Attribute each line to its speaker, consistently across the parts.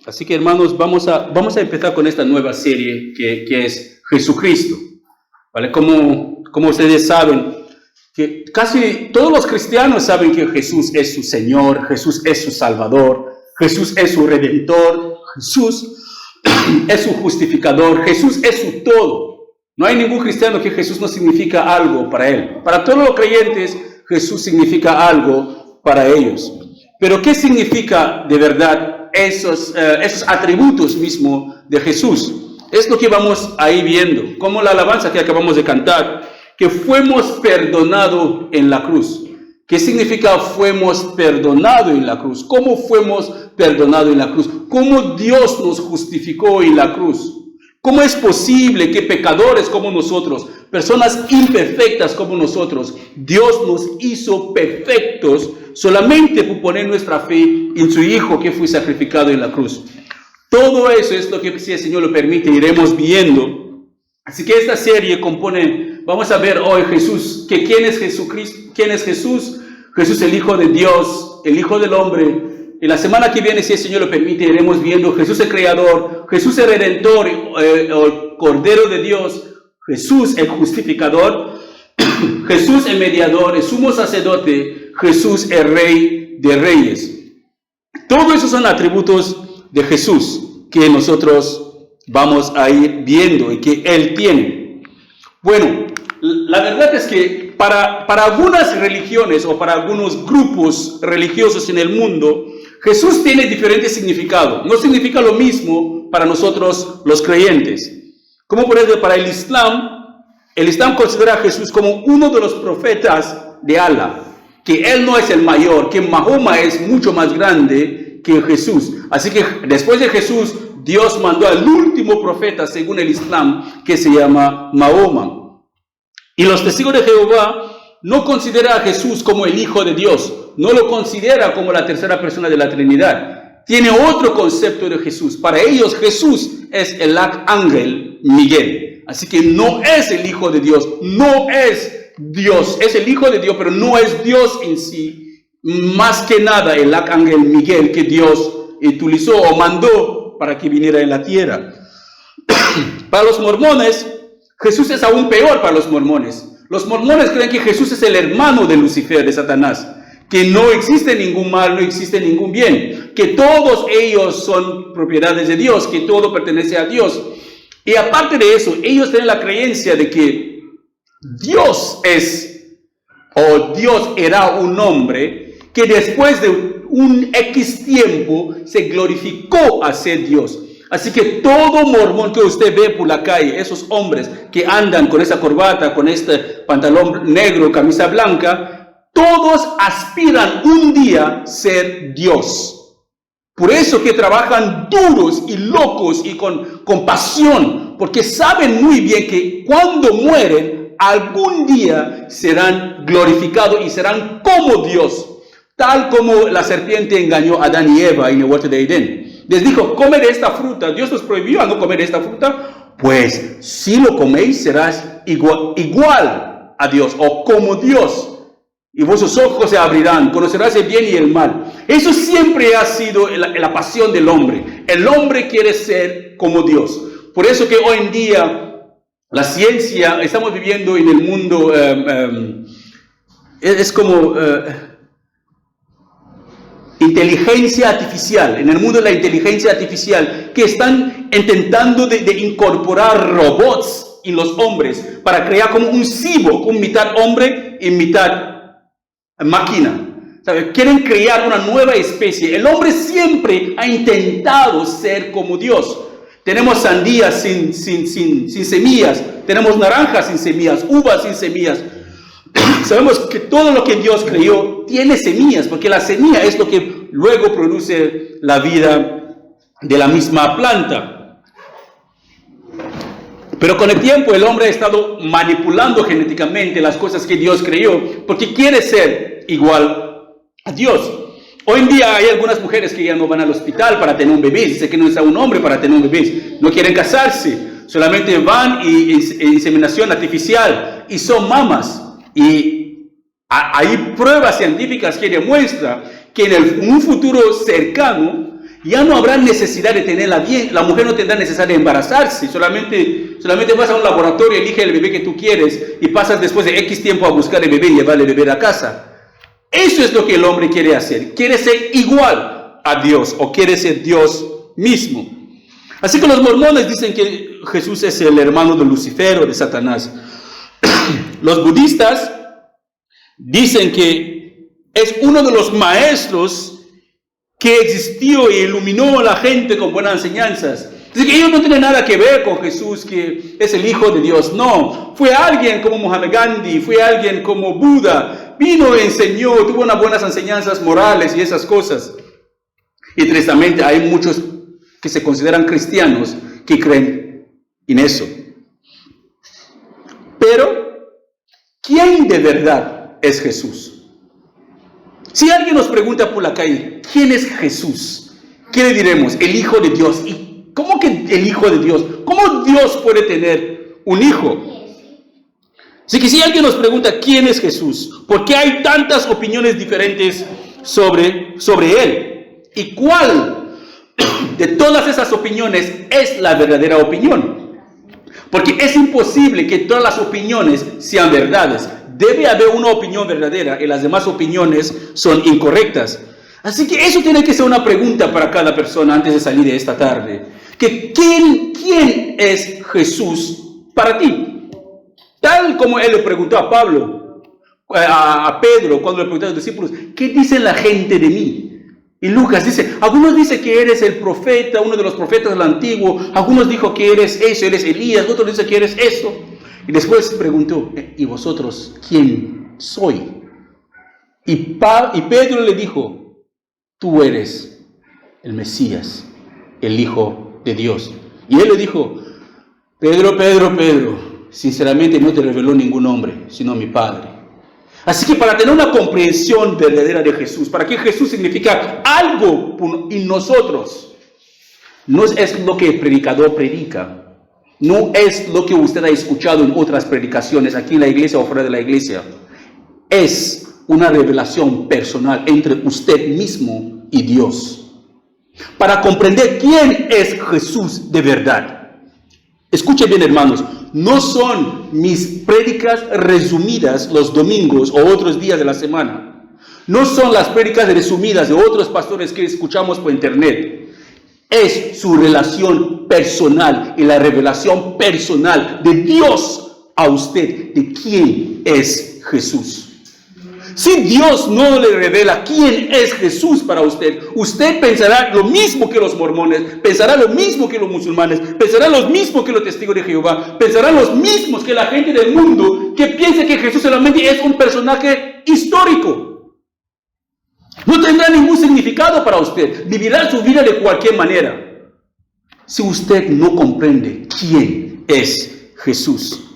Speaker 1: Así que, hermanos, vamos a empezar con esta nueva serie que es Jesucristo. ¿Vale? Como ustedes saben, que casi todos los cristianos saben que Jesús es su Señor, Jesús es su Salvador, Jesús es su Redentor, Jesús es su justificador, Jesús es su todo. No hay ningún cristiano que Jesús no significa algo para él. Para todos los creyentes, Jesús significa algo para ellos. Pero ¿qué significa de verdad esos atributos mismos de Jesús? Es lo que vamos a ir viendo, como la alabanza que acabamos de cantar, que fuimos perdonados en la cruz. ¿Qué significa fuimos perdonados en la cruz? ¿Cómo fuimos perdonados en la cruz? ¿Cómo Dios nos justificó en la cruz? ¿Cómo es posible que pecadores como nosotros, personas imperfectas como nosotros, Dios nos hizo perfectos solamente por poner nuestra fe en su Hijo que fue sacrificado en la cruz? Todo eso es lo que, si el Señor lo permite, iremos viendo. Así que esta serie compone, vamos a ver hoy Jesús, que ¿quién es Jesucristo? ¿Quién es Jesús? Jesús, el Hijo de Dios, el Hijo del Hombre. Y la semana que viene, si el Señor lo permite, iremos viendo Jesús el Creador, Jesús el Redentor, el Cordero de Dios, Jesús el Justificador, Jesús el Mediador, el Sumo Sacerdote, Jesús el Rey de Reyes. Todos esos son atributos de Jesús que nosotros vamos a ir viendo y que Él tiene. Bueno, la verdad es que para algunas religiones o para algunos grupos religiosos en el mundo, Jesús tiene diferentes significados. No significa lo mismo para nosotros los creyentes. Como por ejemplo para el Islam considera a Jesús como uno de los profetas de Allah, que Él no es el mayor, que Mahoma es mucho más grande que Jesús. Así que después de Jesús, Dios mandó al último profeta según el Islam, que se llama Mahoma. Y los testigos de Jehová no consideran a Jesús como el Hijo de Dios, no lo considera como la tercera persona de la Trinidad. Tiene otro concepto de Jesús. Para ellos Jesús es el arcángel Miguel. Así que no es el Hijo de Dios, no es Dios. Es el Hijo de Dios, pero no es Dios en sí. Más que nada el arcángel Miguel que Dios utilizó o mandó para que viniera en la tierra. Para los mormones, Jesús es aún peor para los mormones. Los mormones creen que Jesús es el hermano de Lucifer, de Satanás, que no existe ningún mal, no existe ningún bien, que todos ellos son propiedades de Dios, que todo pertenece a Dios. Y aparte de eso, ellos tienen la creencia de que Dios Dios era un hombre que después de un X tiempo se glorificó a ser Dios. Así que todo mormón que usted ve por la calle, esos hombres que andan con esa corbata, con este pantalón negro, camisa blanca, todos aspiran un día ser Dios. Por eso que trabajan duros y locos y con pasión, porque saben muy bien que cuando mueren, algún día serán glorificados y serán como Dios, tal como la serpiente engañó a Adán y Eva en el huerto de Edén. Les dijo, come de esta fruta. Dios nos prohibió a no comer de esta fruta. Pues si lo coméis serás igual a Dios o como Dios. Y vuestros ojos se abrirán, conocerás el bien y el mal. Eso siempre ha sido la pasión del hombre. El hombre quiere ser como Dios. Por eso que hoy en día la ciencia, estamos viviendo en el mundo, es como inteligencia artificial, en el mundo de la inteligencia artificial, que están intentando de incorporar robots en los hombres para crear como un cyborg, un mitad hombre y mitad máquina. ¿Sabe? Quieren crear una nueva especie. El hombre siempre ha intentado ser como Dios. Tenemos sandías sin semillas, tenemos naranjas sin semillas, uvas sin semillas. Sabemos que todo lo que Dios creó tiene semillas, porque la semilla es lo que luego produce la vida de la misma planta. Pero con el tiempo el hombre ha estado manipulando genéticamente las cosas que Dios creó, porque quiere ser igual a Dios. Hoy en día hay algunas mujeres que ya no van al hospital para tener un bebé, dice que no es un hombre para tener un bebé, no quieren casarse, solamente van y inseminación artificial y son mamas. Y hay pruebas científicas que demuestran que en un futuro cercano ya no habrá necesidad de tenerla bien, la mujer no tendrá necesidad de embarazarse, solamente vas a un laboratorio, elige el bebé que tú quieres y pasas después de X tiempo a buscar el bebé y llevarle el bebé a casa. Eso es lo que el hombre quiere hacer, quiere ser igual a Dios o quiere ser Dios mismo. Así que los mormones dicen que Jesús es el hermano de Lucifer o de Satanás. Los budistas dicen que es uno de los maestros que existió y iluminó a la gente con buenas enseñanzas. Así que ellos no tienen nada que ver con Jesús, que es el Hijo de Dios. No, fue alguien como Mahatma Gandhi, fue alguien como Buda. Vino, enseñó, tuvo unas buenas enseñanzas morales y esas cosas. Y tristemente hay muchos que se consideran cristianos que creen en eso. Pero, ¿quién de verdad es Jesús? Si alguien nos pregunta por la calle, ¿quién es Jesús? ¿Qué le diremos? El Hijo de Dios. ¿Y cómo que el Hijo de Dios? ¿Cómo Dios puede tener un hijo? Así que si alguien nos pregunta quién es Jesús, ¿por qué hay tantas opiniones diferentes sobre Él? ¿Y cuál de todas esas opiniones es la verdadera opinión? Porque es imposible que todas las opiniones sean verdades. Debe haber una opinión verdadera y las demás opiniones son incorrectas. Así que eso tiene que ser una pregunta para cada persona antes de salir de esta tarde. ¿Quién es Jesús para ti? Tal como él le preguntó a Pablo, a Pedro, cuando le preguntó a los discípulos, ¿qué dice la gente de mí? Y Lucas dice, algunos dicen que eres el profeta, uno de los profetas del antiguo, algunos dijo que eres eso, eres Elías, otros dicen que eres eso. Y después preguntó, ¿y vosotros quién soy? Y Pedro le dijo, tú eres el Mesías, el Hijo de Dios. Y él le dijo, Pedro, sinceramente no te reveló ningún hombre, sino mi Padre. Así que para tener una comprensión verdadera de Jesús, para que Jesús significa algo en nosotros, no es lo que el predicador predica, no es lo que usted ha escuchado en otras predicaciones, aquí en la iglesia o fuera de la iglesia. Es una revelación personal entre usted mismo y Dios. Para comprender quién es Jesús de verdad. Escuchen bien, hermanos, no son mis prédicas resumidas los domingos o otros días de la semana. No son las prédicas resumidas de otros pastores que escuchamos por internet. Es su relación personal y la revelación personal de Dios a usted de quién es Jesús. Si Dios no le revela quién es Jesús para usted, usted pensará lo mismo que los mormones, pensará lo mismo que los musulmanes, pensará lo mismo que los testigos de Jehová, pensará los mismos que la gente del mundo que piensa que Jesús solamente es un personaje histórico. No tendrá ningún significado para usted. Vivirá su vida de cualquier manera. Si usted no comprende quién es Jesús.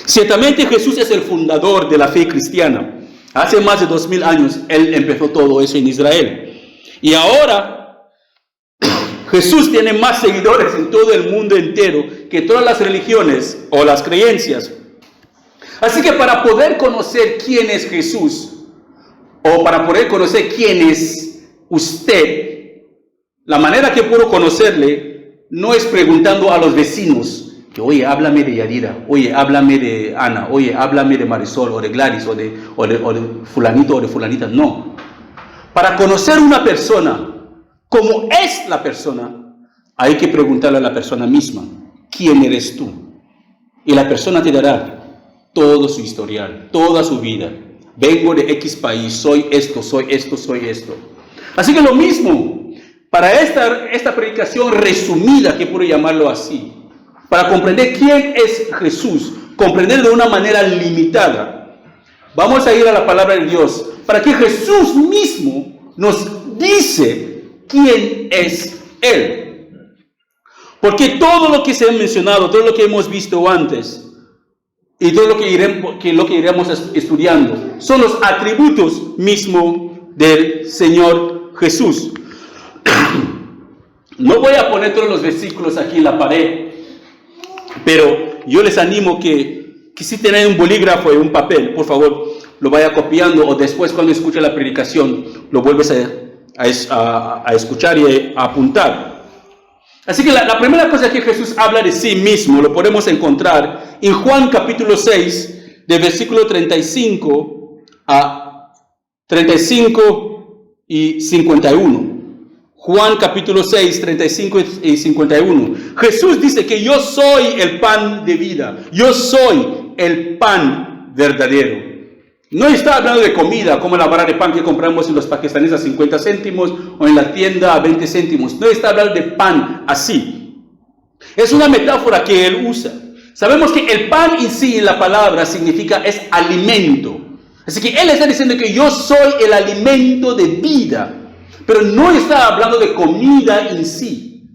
Speaker 1: Ciertamente Jesús es el fundador de la fe cristiana. Hace más de 2000 años Él empezó todo eso en Israel. Y ahora Jesús tiene más seguidores en todo el mundo entero que todas las religiones o las creencias. Así que para poder conocer quién es Jesús, o para poder conocer quién es usted, la manera que puedo conocerle no es preguntando a los vecinos, que oye, háblame de Yadira, oye, háblame de Ana, oye, háblame de Marisol, o de Gladys, o de fulanito, o de fulanita. No. Para conocer una persona, como es la persona, hay que preguntarle a la persona misma, ¿quién eres tú? Y la persona te dará todo su historial, toda su vida. Vengo de X país, soy esto, soy esto, soy esto. Así que lo mismo, para esta predicación resumida, que puedo llamarlo así, para comprender quién es Jesús, comprender de una manera limitada, vamos a ir a la palabra de Dios, para que Jesús mismo nos dice quién es Él. Porque todo lo que se ha mencionado, todo lo que hemos visto antes, y todo lo que iremos estudiando son los atributos mismos del Señor Jesús. No voy a poner todos los versículos aquí en la pared, pero yo les animo que si tienen un bolígrafo y un papel, por favor, lo vaya copiando o después cuando escuche la predicación lo vuelves a escuchar y a apuntar. Así que la primera cosa que Jesús habla de sí mismo lo podemos encontrar en Juan capítulo 6, de versículo 35 y 51. Juan capítulo 6, 35 y 51. Jesús dice que yo soy el pan de vida. Yo soy el pan verdadero. No está hablando de comida, como la vara de pan que compramos en los pakistaníes a 50 céntimos o en la tienda a 20 céntimos. No está hablando de pan así. Es una metáfora que él usa. Sabemos que el pan en sí, en la palabra, significa es alimento. Así que él está diciendo que yo soy el alimento de vida. Pero no está hablando de comida en sí.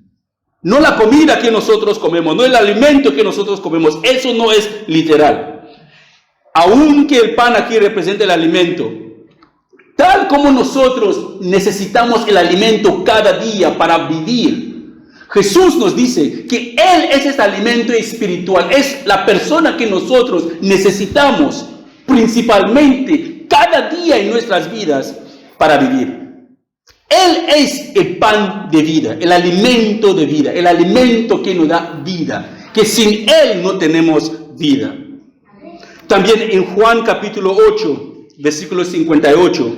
Speaker 1: No la comida que nosotros comemos, no el alimento que nosotros comemos. Eso no es literal. Aunque el pan aquí representa el alimento, tal como nosotros necesitamos el alimento cada día para vivir, Jesús nos dice que Él es ese alimento espiritual, es la persona que nosotros necesitamos principalmente cada día en nuestras vidas para vivir. Él es el pan de vida, el alimento de vida, el alimento que nos da vida, que sin Él no tenemos vida. También en Juan capítulo 8, versículo 58,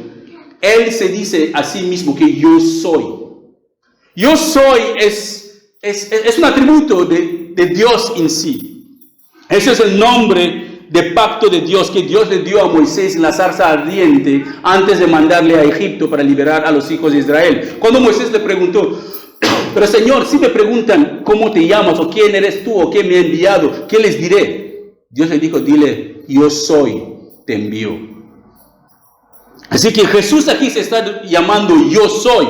Speaker 1: Él se dice a sí mismo que yo soy. Yo soy es un atributo de Dios en sí. Ese es el nombre de pacto de Dios que Dios le dio a Moisés en la zarza ardiente antes de mandarle a Egipto para liberar a los hijos de Israel. Cuando Moisés le preguntó, pero Señor, si me preguntan cómo te llamas o quién eres tú o quién me ha enviado, ¿qué les diré? Dios le dijo, dile, yo soy, te envío. Así que Jesús aquí se está llamando yo soy,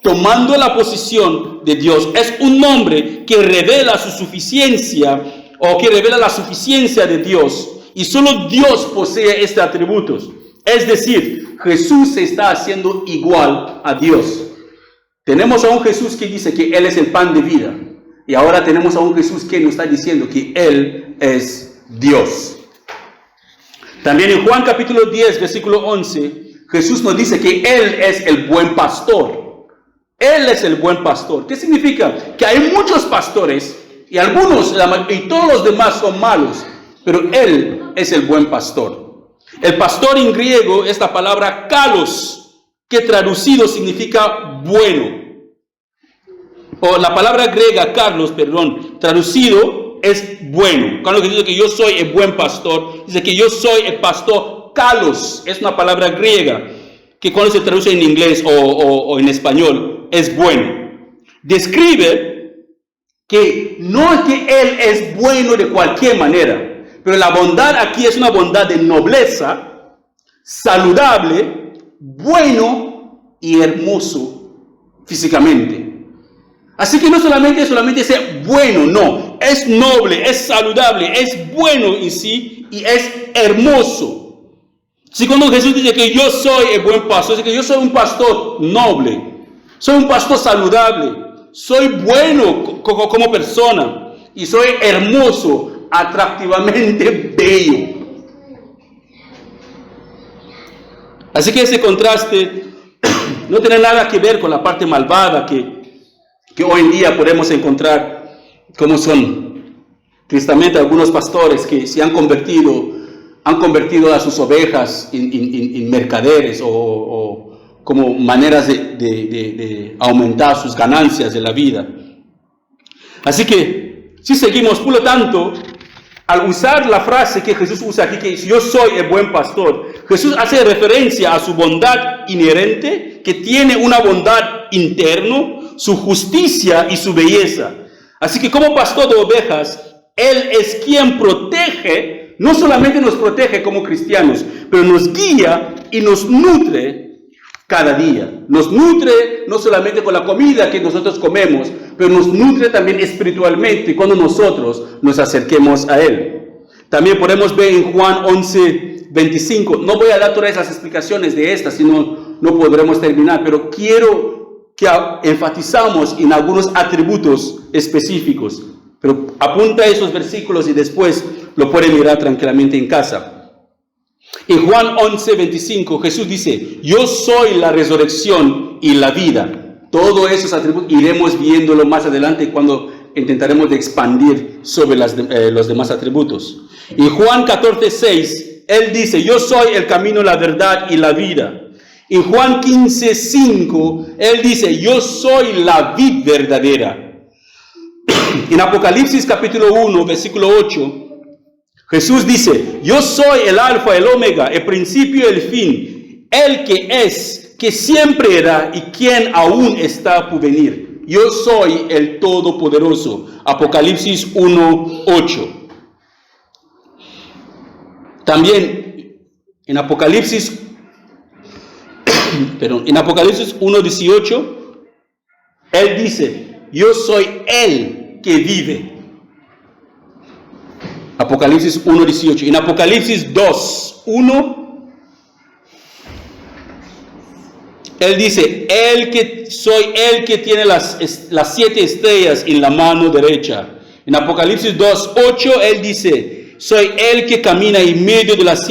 Speaker 1: tomando la posición de Dios. Es un nombre que revela su suficiencia o que revela la suficiencia de Dios. Y solo Dios posee estos atributos. Es decir, Jesús se está haciendo igual a Dios. Tenemos a un Jesús que dice que Él es el pan de vida. Y ahora tenemos a un Jesús que nos está diciendo que Él es Dios. También en Juan capítulo 10, versículo 11, Jesús nos dice que Él es el buen pastor. Él es el buen pastor. ¿Qué significa? Que hay muchos pastores y algunos y todos los demás son malos, pero Él es el buen pastor. El pastor en griego es la palabra kalos, que traducido significa bueno. O la palabra griega, traducido es bueno. Cuando dice que yo soy el buen pastor, dice que yo soy el pastor kalos. Es una palabra griega que cuando se traduce en inglés o en español es bueno. Describe que no es que Él es bueno de cualquier manera, pero la bondad aquí es una bondad de nobleza, saludable, bueno y hermoso físicamente. Así que no solamente es bueno, no, es noble, es saludable, es bueno en sí y es hermoso. Así cuando Jesús dice que yo soy el buen pastor, dice que yo soy un pastor noble, soy un pastor saludable, soy bueno como persona y soy hermoso, atractivamente bello. Así que ese contraste no tiene nada que ver con la parte malvada que hoy en día podemos encontrar, como son tristemente algunos pastores que se han convertido a sus ovejas en mercaderes o como maneras de aumentar sus ganancias de la vida. Así que, si seguimos, por lo tanto, al usar la frase que Jesús usa aquí, que yo soy el buen pastor, Jesús hace referencia a su bondad inherente, que tiene una bondad interna, su justicia y su belleza. Así que como pastor de ovejas, Él es quien protege, no solamente nos protege como cristianos, pero nos guía y nos nutre cada día. Nos nutre no solamente con la comida que nosotros comemos, pero nos nutre también espiritualmente cuando nosotros nos acerquemos a Él. También podemos ver en Juan 11, 25. No voy a dar todas esas explicaciones de estas, sino no podremos terminar, pero quiero que enfatizamos en algunos atributos específicos. Pero apunta esos versículos y después lo pueden mirar tranquilamente en casa. En Juan 11, 25, Jesús dice, yo soy la resurrección y la vida. Todos esos atributos iremos viéndolo más adelante cuando intentaremos de expandir sobre los demás atributos. En Juan 14:6, Él dice, yo soy el camino, la verdad y la vida. En Juan 15:5, Él dice, yo soy la vid verdadera. En Apocalipsis capítulo 1, versículo 8, Jesús dice, yo soy el alfa, el omega, el principio y el fin, el que es, que siempre era y quien aún está por venir. Yo soy el Todopoderoso. Apocalipsis 1:8. También en Apocalipsis 1:18, Él dice, yo soy el que vive. Apocalipsis 1:18. En Apocalipsis 2:1, Él dice, soy el que tiene las 7 estrellas en la mano derecha. En Apocalipsis 2:8, Él dice, soy el que camina en medio de los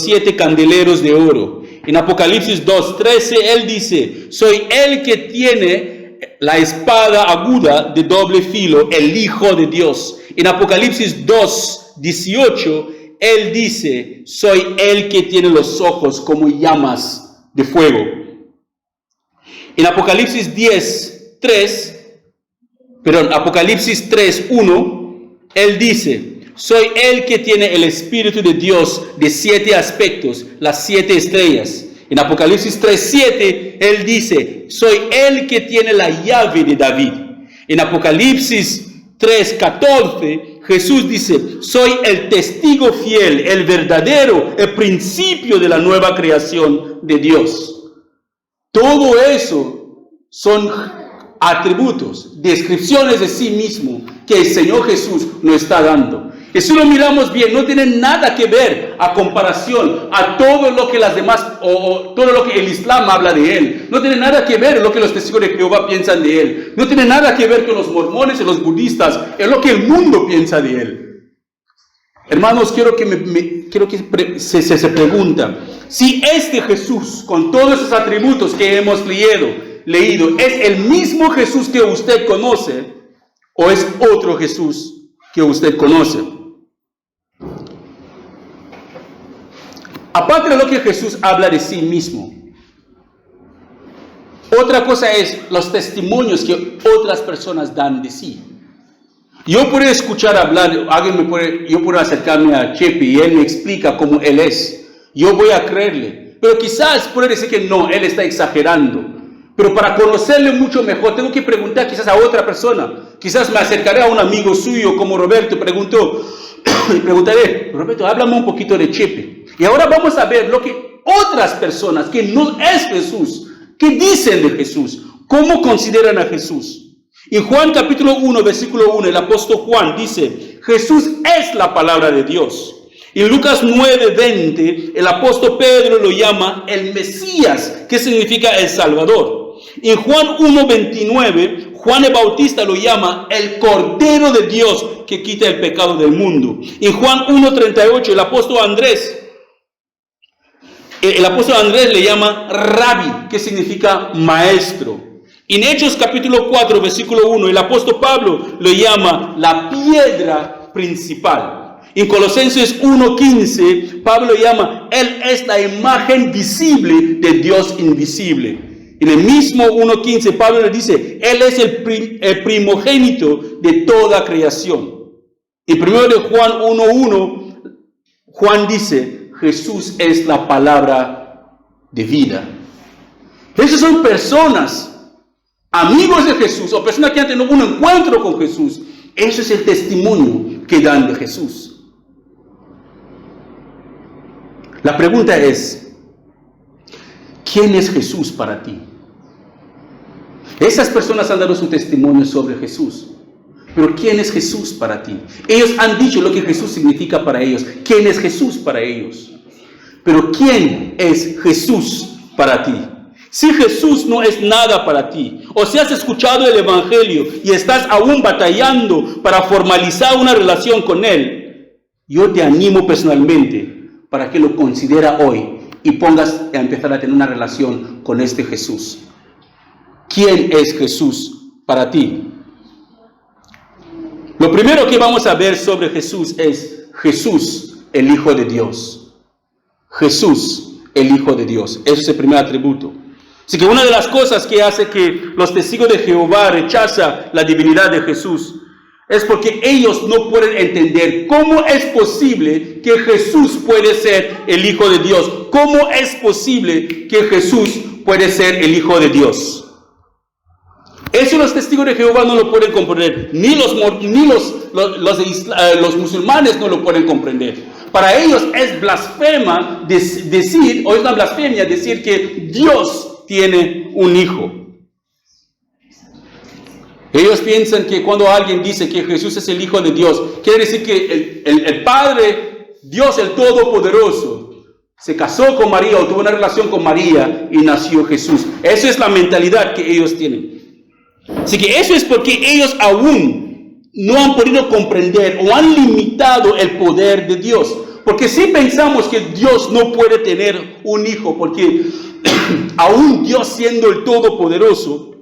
Speaker 1: 7 candeleros de oro. En Apocalipsis 2:13, Él dice, soy el que tiene la espada aguda de doble filo, el Hijo de Dios. En Apocalipsis 2:18, Él dice, soy el que tiene los ojos como llamas de fuego. En Apocalipsis 3:1, Él dice, soy el que tiene el Espíritu de Dios de 7 aspectos, las 7 estrellas. En Apocalipsis 3:7, Él dice, soy el que tiene la llave de David. En Apocalipsis 3:14, Jesús dice, soy el testigo fiel, el verdadero, el principio de la nueva creación de Dios. Todo eso son atributos, descripciones de sí mismo que el Señor Jesús nos está dando. Y si lo miramos bien, no tiene nada que ver a comparación a todo lo que las demás, o todo lo que el Islam habla de Él. No tiene nada que ver lo que los testigos de Jehová piensan de Él. No tiene nada que ver con los mormones y los budistas, es lo que el mundo piensa de Él. Hermanos, quiero que se pregunta, si este Jesús, con todos esos atributos que hemos leído, ¿es el mismo Jesús que usted conoce o es otro Jesús que usted conoce? Aparte de lo que Jesús habla de sí mismo, otra cosa es los testimonios que otras personas dan de sí. Yo puedo escuchar hablar, yo puedo acercarme a Chepe y él me explica cómo él es. Yo voy a creerle, pero quizás puede decir que no, él está exagerando. Pero para conocerle mucho mejor, tengo que preguntar quizás a otra persona. Quizás me acercaré a un amigo suyo como Roberto y preguntaré, Roberto, háblame un poquito de Chepe. Y ahora vamos a ver lo que otras personas que no es Jesús, que dicen de Jesús, cómo consideran a Jesús. En Juan capítulo 1, versículo 1, el apóstol Juan dice, Jesús es la palabra de Dios. En Lucas 9:20, el apóstol Pedro lo llama el Mesías, que significa el Salvador. En Juan 1:29, Juan el Bautista lo llama el Cordero de Dios que quita el pecado del mundo. En Juan 1:38, el apóstol Andrés le llama Rabbi, que significa maestro. En Hechos capítulo 4, versículo 1, el apóstol Pablo lo llama la piedra principal. En Colosenses 1:15, Pablo llama, Él es la imagen visible de Dios invisible. En el mismo 1:15, Pablo le dice, Él es el primogénito de toda creación. En 1 de Juan 1:1, Juan dice, Jesús es la palabra de vida. Esas son personas, amigos de Jesús, o personas que han tenido un encuentro con Jesús. Ese es el testimonio que dan de Jesús. La pregunta es, ¿quién es Jesús para ti? Esas personas han dado su testimonio sobre Jesús. Pero ¿quién es Jesús para ti? Ellos han dicho lo que Jesús significa para ellos. ¿Quién es Jesús para ellos? Pero ¿quién es Jesús para ti? Si Jesús no es nada para ti, o si has escuchado el Evangelio y estás aún batallando para formalizar una relación con Él, yo te animo personalmente para que lo considera hoy y pongas a empezar a tener una relación con este Jesús. ¿quién es Jesús para ti? Lo primero que vamos a ver sobre Jesús es Jesús, el Hijo de Dios. Jesús, el Hijo de Dios. Ese es el primer atributo. Así que una de las cosas que hace que los testigos de Jehová rechazan la divinidad de Jesús es porque ellos no pueden entender cómo es posible que Jesús puede ser el Hijo de Dios. ¿Cómo es posible que Jesús puede ser el Hijo de Dios? Eso los testigos de Jehová no lo pueden comprender. Ni los musulmanes no lo pueden comprender. Para ellos es blasfema decir, o es una blasfemia decir que Dios tiene un hijo. Ellos piensan que cuando alguien dice que Jesús es el Hijo de Dios, quiere decir que el Padre, Dios el Todopoderoso, se casó con María o tuvo una relación con María y nació Jesús. Esa es la mentalidad que ellos tienen. Así que eso es porque ellos aún no han podido comprender o han limitado el poder de Dios. Porque si pensamos que Dios no puede tener un hijo, porque aún Dios siendo el Todopoderoso.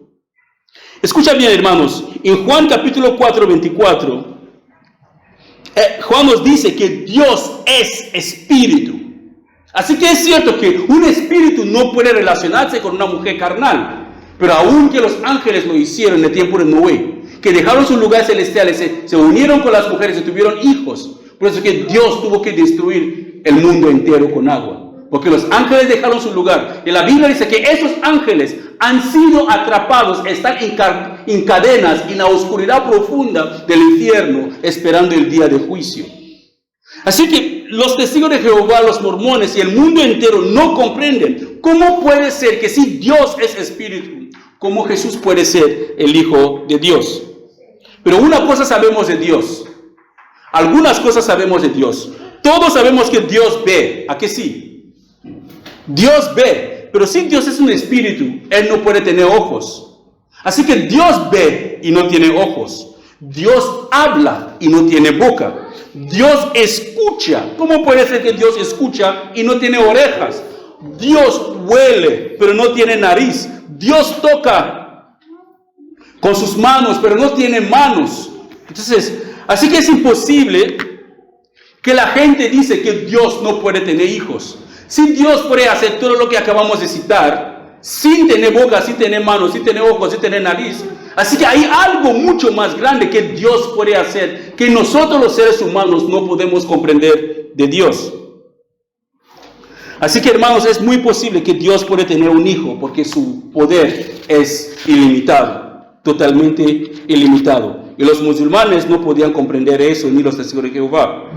Speaker 1: Escucha bien, hermanos, en Juan capítulo 4, 24, Juan nos dice que Dios es espíritu. Así que es cierto que un espíritu no puede relacionarse con una mujer carnal, pero aún que los ángeles lo hicieron en el tiempo de Noé, que dejaron sus lugares celestiales, se unieron con las mujeres y tuvieron hijos. Por eso que Dios tuvo que destruir el mundo entero con agua. Porque los ángeles dejaron su lugar. Y la Biblia dice que esos ángeles han sido atrapados, están en cadenas en la oscuridad profunda del infierno, esperando el día de juicio. Así que los testigos de Jehová, los mormones y el mundo entero no comprenden cómo puede ser que si Dios es espíritu, cómo Jesús puede ser el Hijo de Dios. Pero una cosa sabemos de Dios. Algunas cosas sabemos de Dios. Todos sabemos que Dios ve. ¿A qué sí? Dios ve, pero si Dios es un espíritu, Él no puede tener ojos. Así que Dios ve y no tiene ojos. Dios habla y no tiene boca. Dios escucha. ¿Cómo puede ser que Dios escucha y no tiene orejas? Dios huele, pero no tiene nariz. Dios toca con sus manos, pero no tiene manos. Entonces, así que es imposible que la gente dice que Dios no puede tener hijos. Si Dios puede hacer todo lo que acabamos de citar, sin tener boca, sin tener manos, sin tener ojos, sin tener nariz. Así que hay algo mucho más grande que Dios puede hacer, que nosotros los seres humanos no podemos comprender de Dios. Así que, hermanos, es muy posible que Dios puede tener un hijo, porque su poder es ilimitado, totalmente ilimitado. Y los musulmanes no podían comprender eso, ni los testigos de Jehová.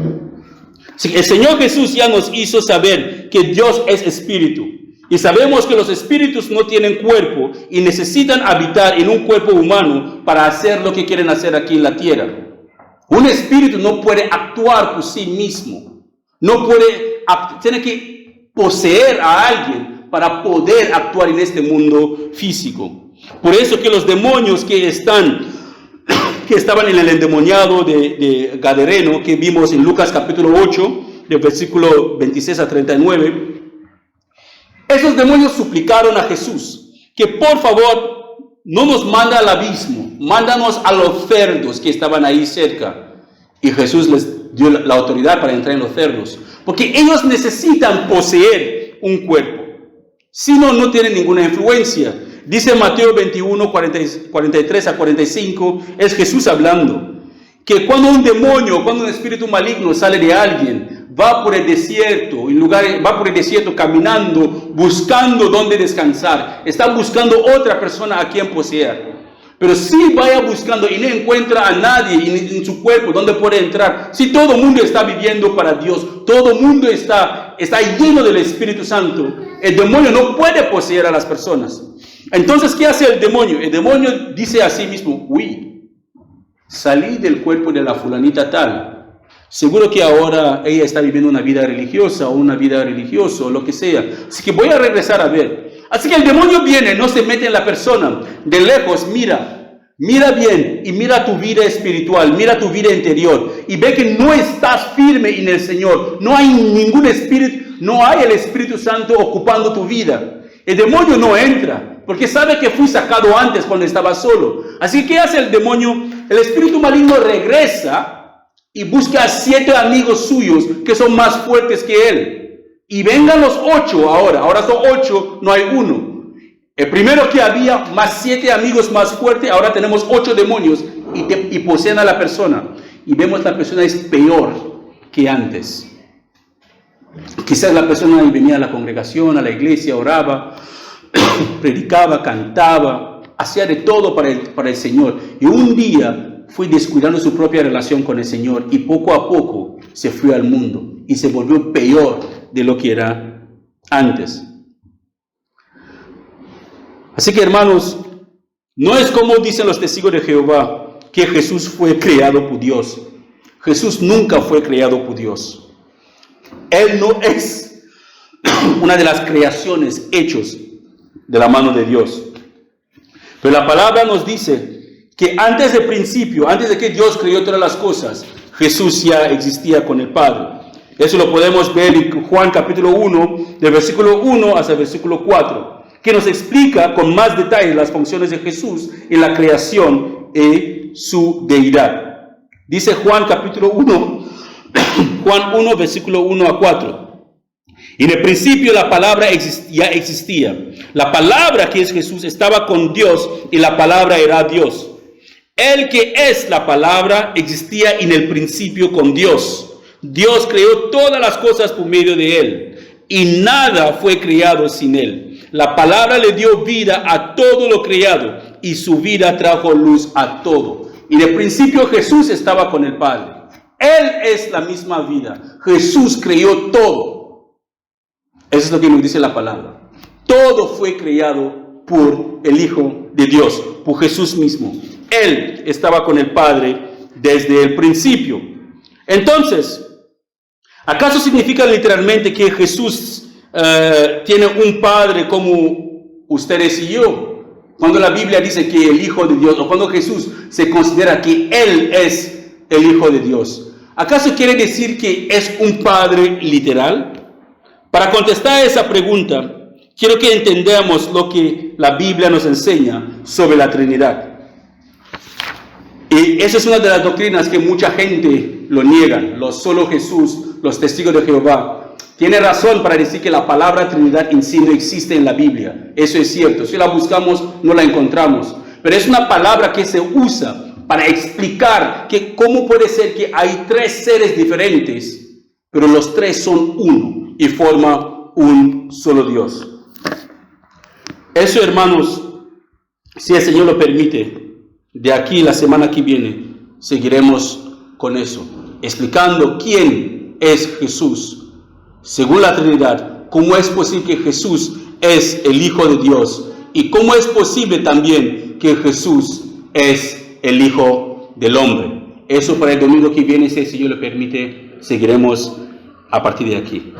Speaker 1: El Señor Jesús ya nos hizo saber que Dios es espíritu. Y sabemos que los espíritus no tienen cuerpo y necesitan habitar en un cuerpo humano para hacer lo que quieren hacer aquí en la tierra. Un espíritu no puede actuar por sí mismo. No puede, tiene que poseer a alguien para poder actuar en este mundo físico. Por eso que los demonios que estaban en el endemoniado de Gadareno, que vimos en Lucas capítulo 8, del versículo 26 a 39, esos demonios suplicaron a Jesús que por favor no nos manda al abismo, mándanos a los cerdos que estaban ahí cerca. Y Jesús les dio la autoridad para entrar en los cerdos, porque ellos necesitan poseer un cuerpo, si no, no tienen ninguna influencia. Dice Mateo 21, 43 a 45, es Jesús hablando, que cuando un demonio, cuando un espíritu maligno sale de alguien, va por el desierto, va por el desierto caminando, buscando dónde descansar, está buscando otra persona a quien poseer. Pero si vaya buscando y no encuentra a nadie en su cuerpo donde puede entrar, si todo el mundo está viviendo para Dios, todo el mundo está lleno del Espíritu Santo, el demonio no puede poseer a las personas. Entonces, ¿qué hace el demonio? El demonio dice a sí mismo, uy, salí del cuerpo de la fulanita tal. Seguro que ahora ella está viviendo una vida religiosa o una vida religiosa o lo que sea. Así que voy a regresar a ver. Así que el demonio viene, no se mete en la persona. De lejos mira bien y mira tu vida espiritual, mira tu vida interior. Y ve que no estás firme en el Señor. No hay ningún espíritu, no hay el Espíritu Santo ocupando tu vida. El demonio no entra. porque sabe que fui sacado antes cuando estaba solo. Así que, ¿qué hace el demonio? El espíritu maligno regresa y busca a 7 amigos suyos que son más fuertes que él. Y vengan los 8 ahora son 8, no hay 1. El primero que había, más 7 amigos más fuertes, ahora tenemos 8 demonios y poseen a la persona. Y vemos la persona es peor que antes. Quizás la persona venía a la congregación, a la iglesia, oraba, predicaba, cantaba, hacía de todo para el Señor. Y un día fue descuidando su propia relación con el Señor y poco a poco se fue al mundo y se volvió peor de lo que era antes. Así que, hermanos, no es como dicen los testigos de Jehová, que Jesús fue creado por Dios. Jesús nunca fue creado por Dios. Él no es una de las creaciones hechos de la mano de Dios. Pero la palabra nos dice que antes del principio, antes de que Dios creó todas las cosas, Jesús ya existía con el Padre. Eso lo podemos ver en Juan capítulo 1, del versículo 1 hasta el versículo 4, que nos explica con más detalle las funciones de Jesús en la creación y su deidad. Dice Juan capítulo 1, Juan 1, versículo 1 a 4. En el principio la palabra ya existía. La palabra, que es Jesús, estaba con Dios y la palabra era Dios. El que es la palabra existía en el principio con Dios. Dios creó todas las cosas por medio de él y nada fue creado sin él. La palabra le dio vida a todo lo creado y su vida trajo luz a todo. En el principio Jesús estaba con el Padre. Él es la misma vida. Jesús creó todo. Eso es lo que nos dice la palabra. Todo fue creado por el Hijo de Dios, por Jesús mismo. Él estaba con el Padre desde el principio. Entonces, ¿acaso significa literalmente que Jesús tiene un Padre como ustedes y yo? Cuando la Biblia dice que el Hijo de Dios, o cuando Jesús se considera que Él es el Hijo de Dios, ¿acaso quiere decir que es un Padre literal? Para contestar a esa pregunta, quiero que entendamos lo que la Biblia nos enseña sobre la Trinidad. Y esa es una de las doctrinas que mucha gente lo niegan. Solo Jesús, los testigos de Jehová, tiene razón para decir que la palabra Trinidad en sí no existe en la Biblia. Eso es cierto. Si la buscamos, no la encontramos. Pero es una palabra que se usa para explicar que cómo puede ser que hay 3 seres diferentes, pero los 3 son uno y forman un solo Dios. Eso, hermanos, si el Señor lo permite, de aquí la semana que viene seguiremos con eso, explicando quién es Jesús según la Trinidad, cómo es posible que Jesús es el Hijo de Dios y cómo es posible también que Jesús es el Hijo del Hombre. Eso para el domingo que viene, si el Señor lo permite, seguiremos a partir de aquí.